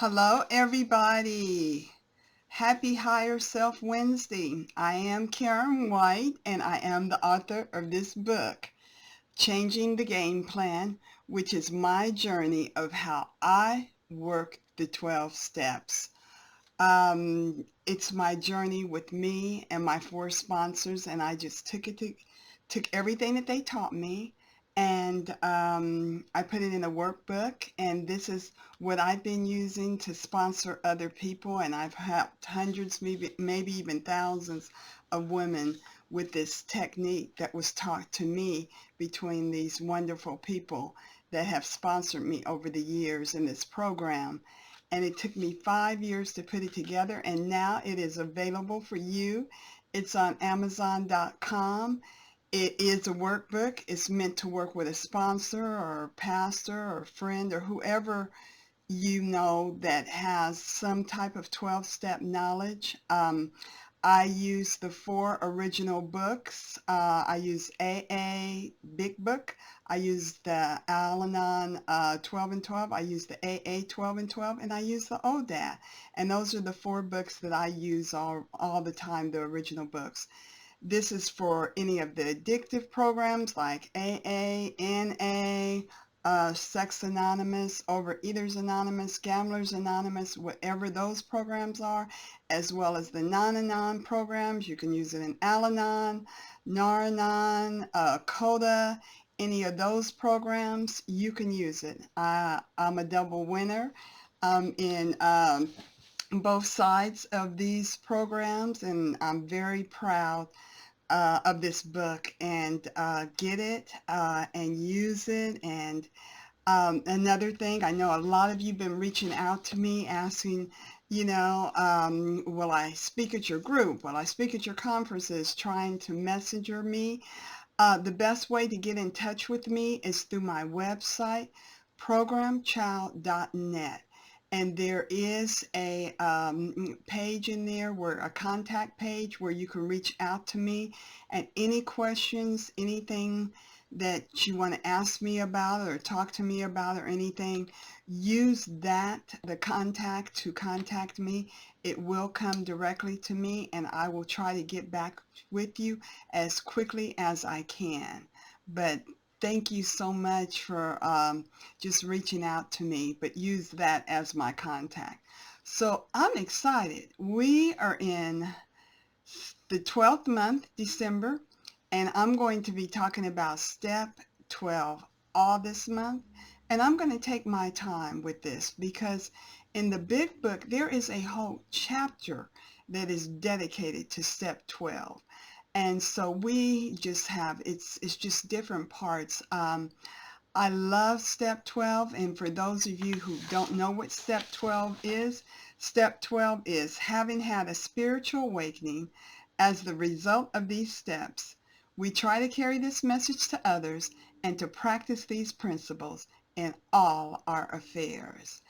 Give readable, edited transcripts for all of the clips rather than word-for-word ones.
Hello, everybody. Happy Higher Self Wednesday. I am Karen White, and I am the author of this book, Changing the Game Plan, which is my journey of how I work the 12 steps. It's my journey with me and my four sponsors, and I just took everything that they taught me, and I put it in a workbook. And this is what I've been using to sponsor other people, and I've helped hundreds, maybe even thousands of women with this technique that was taught to me between these wonderful people that have sponsored me over the years in this program. And it took me 5 years to put it together, and now it is available for you. It's on Amazon.com. It is a workbook. It's meant to work with a sponsor or a pastor or a friend or whoever you know that has some type of 12-step knowledge. I use the four original books. I use AA Big Book. I use the Al-Anon 12 and 12. I use the AA 12 and 12. And I use the ODAT. And those are the four books that I use all the time, the original books. This is for any of the addictive programs like AA, NA, Sex Anonymous, Overeaters Anonymous, Gamblers Anonymous, whatever those programs are, as well as the non-anon programs. You can use it in Al-Anon, Nar-Anon, CODA, any of those programs, you can use it. I'm a double winner in both sides of these programs, and I'm very proud of this book, and get it and use it. And another thing, I know a lot of you have been reaching out to me asking, will I speak at your group? Will I speak at your conferences? Trying to messenger me. The best way to get in touch with me is through my website, Programchild.net. And there is a page in there, a contact page where you can reach out to me, and any questions, anything that you want to ask me about or talk to me about or anything, use the contact to contact me. It will come directly to me, and I will try to get back with you as quickly as I can. But thank you so much for just reaching out to me, but use that as my contact. So I'm excited. We are in the 12th month, December, and I'm going to be talking about step 12 all this month. And I'm going to take my time with this because in the big book, there is a whole chapter that is dedicated to step 12. And so we just have, it's just different parts. I love step 12, and for those of you who don't know what step 12 is, step 12 is having had a spiritual awakening as the result of these steps. We try to carry this message to others and to practice these principles in all our affairs.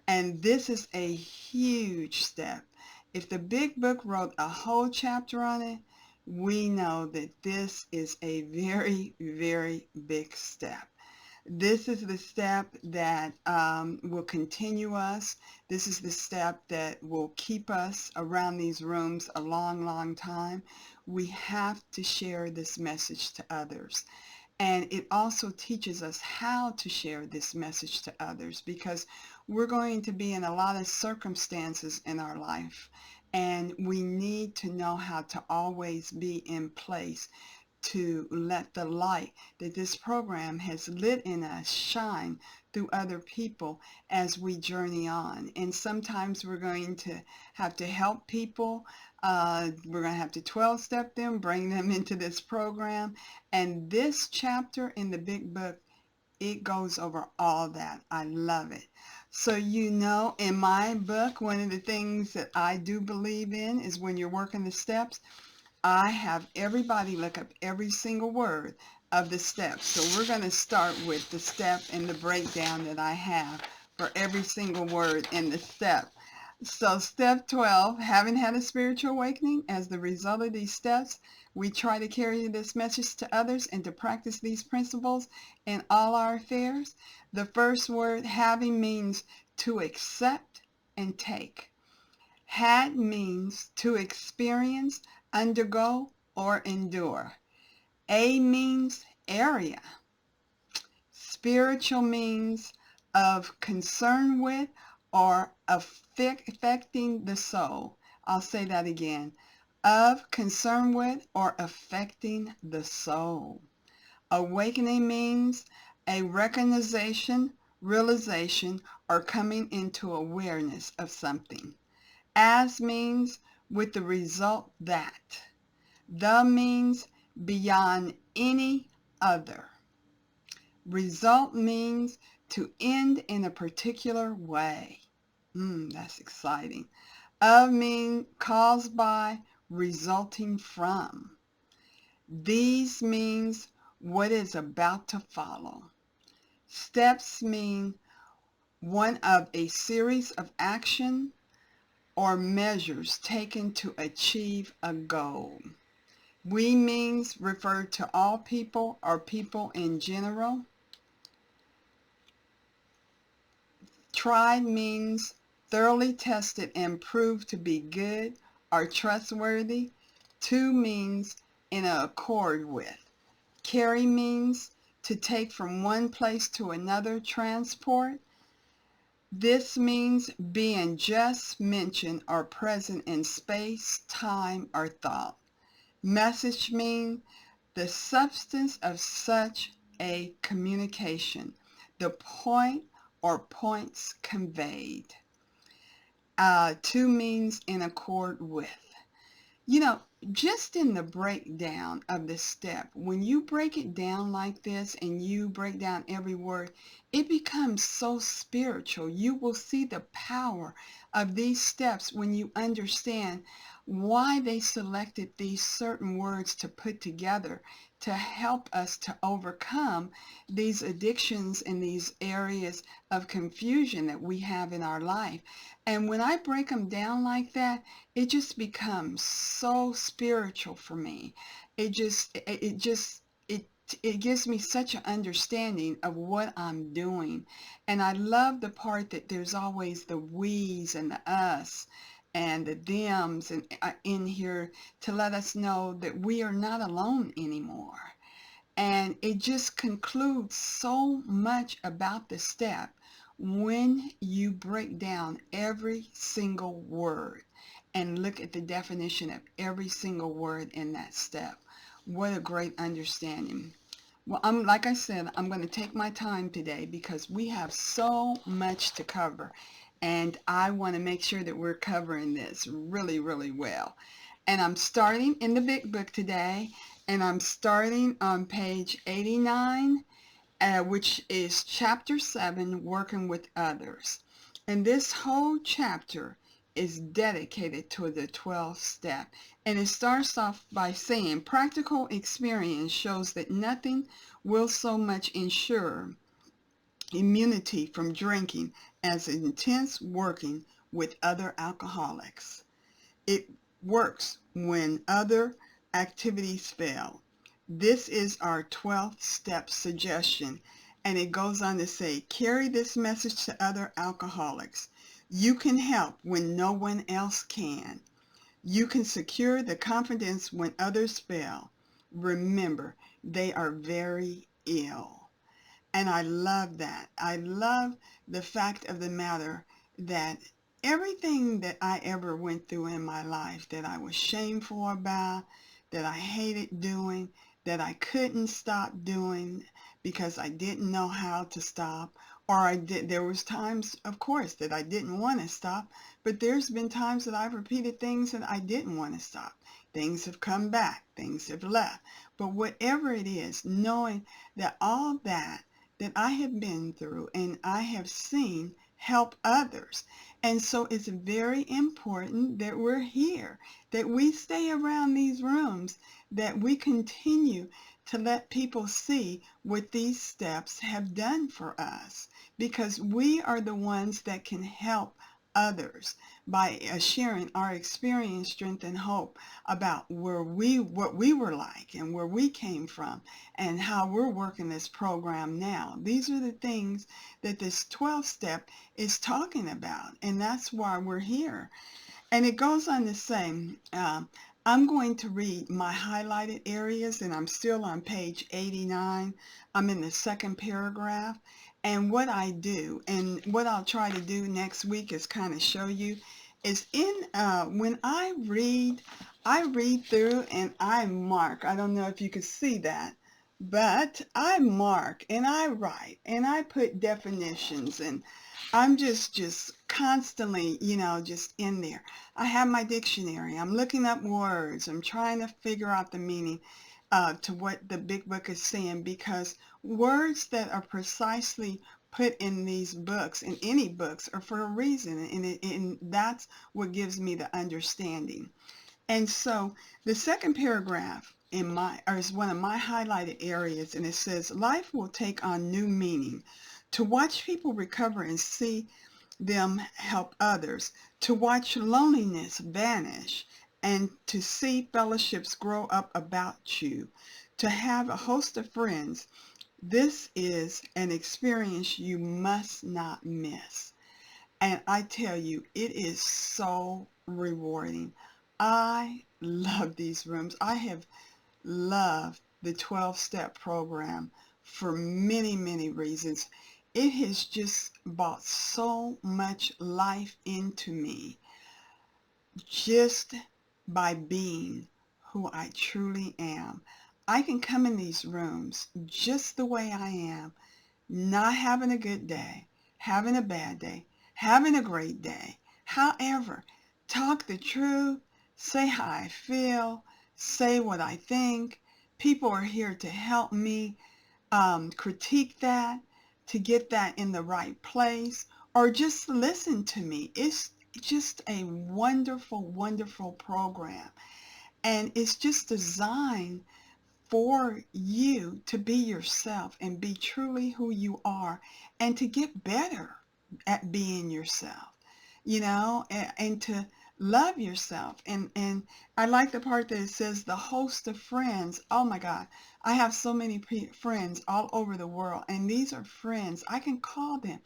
And this is a huge step. If the big book wrote a whole chapter on it, we know that this is a very, very big step. This is the step that will continue us. This is the step that will keep us around these rooms a long, long time. We have to share this message to others. And it also teaches us how to share this message to others, because we're going to be in a lot of circumstances in our life, and we need to know how to always be in place to let the light that this program has lit in us shine through other people as we journey on. And sometimes we're going to have to help people. We're going to have to 12-step them, bring them into this program. And this chapter in the big book, it goes over all that. I love it. So, in my book, one of the things that I do believe in is when you're working the steps, I have everybody look up every single word of the steps. So we're going to start with the step and the breakdown that I have for every single word in the step. So step 12, having had a spiritual awakening as the result of these steps, we try to carry this message to others and to practice these principles in all our affairs. The first word, having, means to accept, and take. Had means to experience, undergo, or endure. A means area. Spiritual means of concern with or affecting the soul. I'll say that again. Of concern with or affecting the soul. Awakening means a recognition, realization, or coming into awareness of something. As means with the result that. The means beyond any other. Result means to end in a particular way. That's exciting. Of means caused by, resulting from. These means what is about to follow. Steps mean one of a series of action or measures taken to achieve a goal. We means refer to all people or people in general. Tried means thoroughly tested and proved to be good or trustworthy. To means in accord with. Carry means to take from one place to another, transport. This means being just mentioned or present in space, time, or thought. Message means the substance of such a communication, the point or points conveyed. To means in accord with. You know, just in the breakdown of the step, when you break it down like this and you break down every word, it becomes so spiritual. You will see the power of these steps when you understand why they selected these certain words to put together to help us to overcome these addictions and these areas of confusion that we have in our life. And when I break them down like that, it just becomes so spiritual for me. It gives me such an understanding of what I'm doing. And I love the part that there's always the we's and the us and the thems and in here to let us know that we are not alone anymore. And it just concludes so much about the step when you break down every single word and look at the definition of every single word in that step. What a great understanding. Well, like I said, I'm going to take my time today because we have so much to cover. And I want to make sure that we're covering this really, really well. And I'm starting in the big book today. And I'm starting on page 89, which is chapter 7, working with others. And this whole chapter is dedicated to the 12th step. And it starts off by saying, practical experience shows that nothing will so much ensure immunity from drinking as intense working with other alcoholics. It works when other activities fail. This is our 12th step suggestion, and it goes on to say, carry this message to other alcoholics. You can help when no one else can. You can secure the confidence when others fail. Remember, they are very ill. And I love that. I love the fact of the matter that everything that I ever went through in my life that I was shameful about, that I hated doing, that I couldn't stop doing because I didn't know how to stop, or there was times, of course, that I didn't want to stop, but there's been times that I've repeated things that I didn't want to stop. Things have come back, things have left. But whatever it is, knowing that all that I have been through and I have seen help others. And so it's very important that we're here, that we stay around these rooms, that we continue to let people see what these steps have done for us, because we are the ones that can help others by sharing our experience, strength, and hope about what we were like and where we came from and how we're working this program now. These are the things that this 12 step is talking about, and that's why we're here. And it goes on to say, I'm going to read my highlighted areas, and I'm still on page 89. I'm in the second paragraph. And what I do, and what I'll try to do next week is kind of show you, is when I read through and I mark. I don't know if you can see that, but I mark and I write and I put definitions, and I'm just constantly, just in there. I have my dictionary. I'm looking up words. I'm trying to figure out the meaning to what the big book is saying, because words that are precisely put in these books, in any books, are for a reason, and that's what gives me the understanding. And so the second paragraph is one of my highlighted areas, and it says, life will take on new meaning. To watch people recover and see them help others, to watch loneliness vanish, and to see fellowships grow up about you, to have a host of friends. This is an experience you must not miss. And I tell you, it is so rewarding. I love these rooms. I have loved the 12-step program for many, many reasons. It has just brought so much life into me just by being who I truly am. I can come in these rooms just the way I am, not having a good day, having a bad day, having a great day. However, talk the truth, say how I feel, say what I think. People are here to help me critique that, to get that in the right place, or just listen to me. It's just a wonderful, wonderful program. And it's just designed for you to be yourself and be truly who you are, and to get better at being yourself, and to love yourself. And I like the part that it says the host of friends. Oh my God, I have so many friends all over the world, and these are friends. I can call them.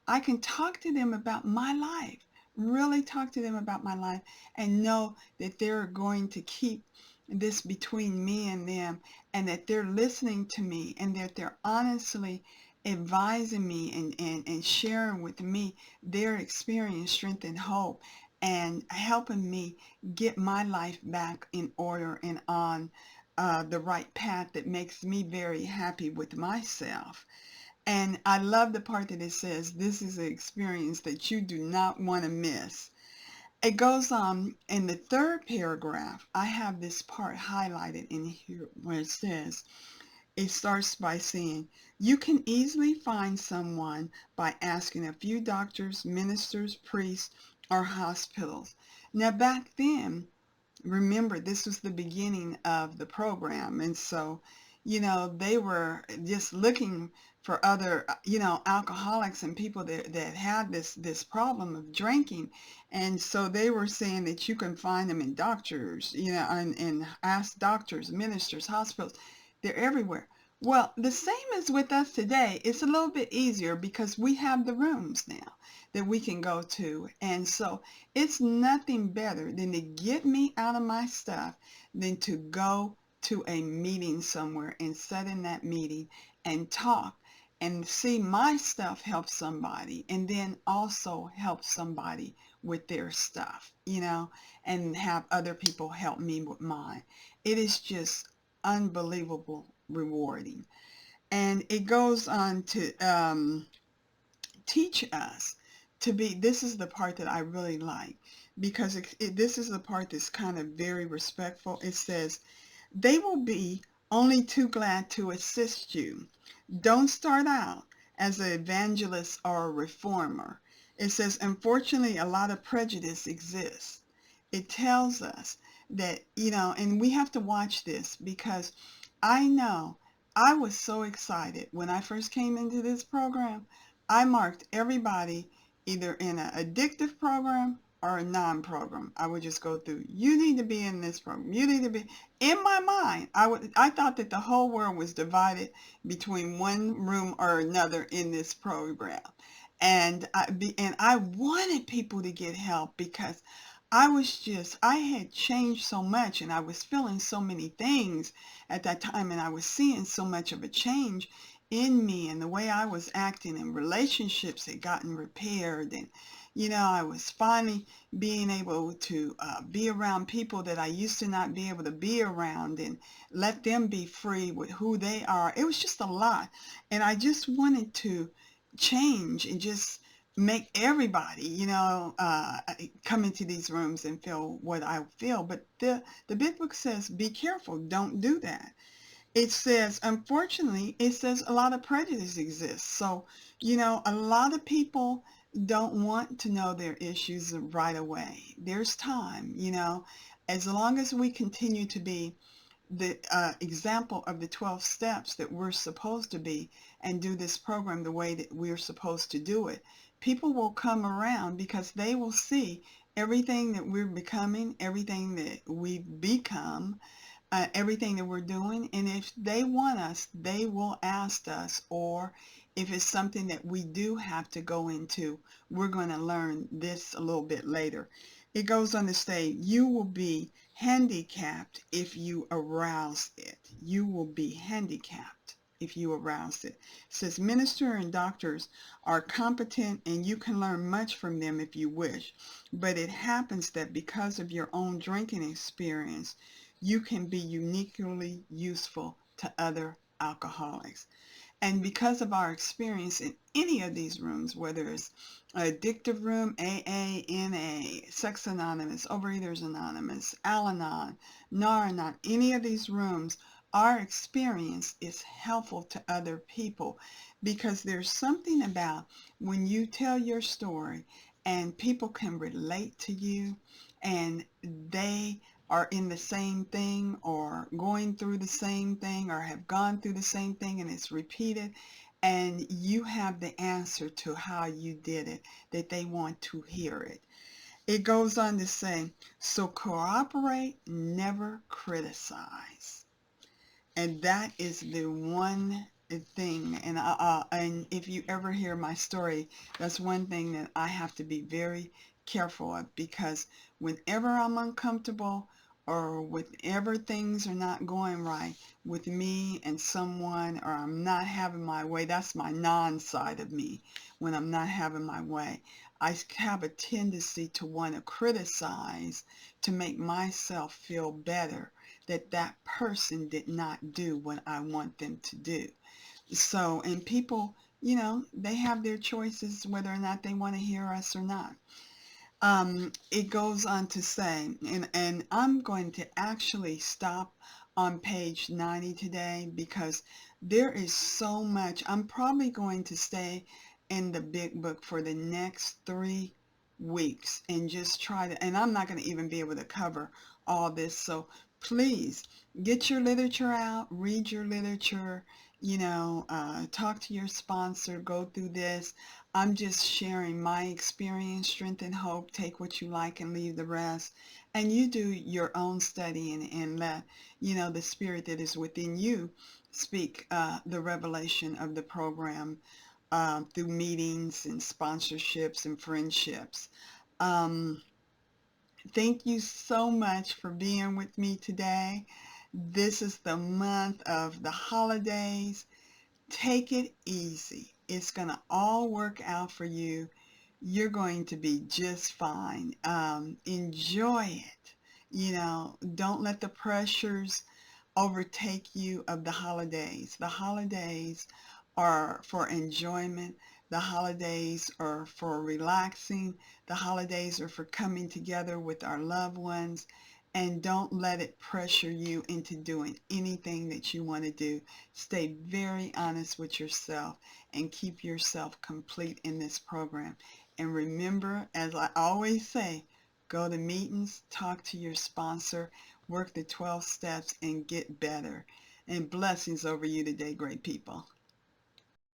I can talk to them about my life, really talk to them about my life, and know that they're going to keep this between me and them, and that they're listening to me, and that they're honestly advising me and sharing with me their experience, strength, and hope, and helping me get my life back in order and on the right path that makes me very happy with myself. And I love the part that it says, this is an experience that you do not want to miss. It goes on in the third paragraph. I have this part highlighted in here where it says, it starts by saying, you can easily find someone by asking a few doctors, ministers, priests, or hospitals. Now back then, remember, this was the beginning of the program, and so they were just looking for other alcoholics and people that had this problem of drinking, and so they were saying that you can find them in doctors, and ask doctors, ministers, hospitals. They're everywhere. Well, the same as with us today. It's a little bit easier because we have the rooms now that we can go to, and so it's nothing better than to get me out of my stuff than to go to a meeting somewhere and sit in that meeting and talk and see my stuff help somebody, and then also help somebody with their stuff, and have other people help me with mine. It is just unbelievable rewarding. And it goes on to teach us to be, this is the part that I really like, because this is the part that's kind of very respectful. It says, they will be only too glad to assist you. Don't start out as an evangelist or a reformer. It says, unfortunately, a lot of prejudice exists. It tells us that, and we have to watch this, because I know I was so excited when I first came into this program. I marked everybody either in an addictive program or a non-program. I would just go through, you need to be in this program. You need to be. In my mind, I thought that the whole world was divided between one room or another in this program. And I wanted people to get help because I had changed so much and I was feeling so many things at that time, and I was seeing so much of a change in me and the way I was acting, and relationships had gotten repaired, and I was finally being able to be around people that I used to not be able to be around and let them be free with who they are. It was just a lot, and I just wanted to change and just make everybody, come into these rooms and feel what I feel. But the big book says, be careful, don't do that. It says, unfortunately, it says a lot of prejudice exists. So, a lot of people don't want to know their issues right away. There's time, as long as we continue to be the example of the 12 steps that we're supposed to be and do this program the way that we're supposed to do it, people will come around because they will see everything that we're becoming, everything that we've become, everything that we're doing. And if they want us, they will ask us, or if it's something that we do have to go into, we're going to learn this a little bit later. It goes on to say, you will be handicapped if you arouse it. You will be handicapped if you arouse it. It says minister and doctors are competent and you can learn much from them if you wish. But it happens that because of your own drinking experience, you can be uniquely useful to other alcoholics. And because of our experience in any of these rooms, whether it's Addictive Room, AA, NA, Sex Anonymous, Overeaters Anonymous, Al-Anon, Nar-Anon, any of these rooms, our experience is helpful to other people, because there's something about when you tell your story and people can relate to you and they are in the same thing or going through the same thing or have gone through the same thing, and it's repeated, and you have the answer to how you did it, that they want to hear it. It goes on to say, so cooperate, never criticize. And that is the one thing, and if you ever hear my story, that's one thing that I have to be very careful of, because whenever I'm uncomfortable or whenever things are not going right with me and someone, or I'm not having my way, that's my non-side of me. When I'm not having my way, I have a tendency to want to criticize to make myself feel better that that person did not do what I want them to do. So, and people, they have their choices whether or not they want to hear us or not. It goes on to say, and I'm going to actually stop on page 90 today because there is so much. I'm probably going to stay in the big book for the next 3 weeks and just try to, and I'm not going to even be able to cover all this. So please get your literature out, read your literature, talk to your sponsor, go through this. I'm just sharing my experience, strength, and hope. Take what you like and leave the rest. And you do your own studying and let, the spirit that is within you speak the revelation of the program through meetings and sponsorships and friendships. Thank you so much for being with me today. This is the month of the holidays. Take it easy. It's going to all work out for you. You're going to be just fine. Enjoy it. Don't let the pressures overtake you of the holidays. The holidays are for enjoyment. The holidays are for relaxing. The holidays are for coming together with our loved ones. And don't let it pressure you into doing anything that you want to do. Stay very honest with yourself and keep yourself complete in this program. And remember, as I always say, go to meetings, talk to your sponsor, work the 12 steps, and get better. And blessings over you today, great people.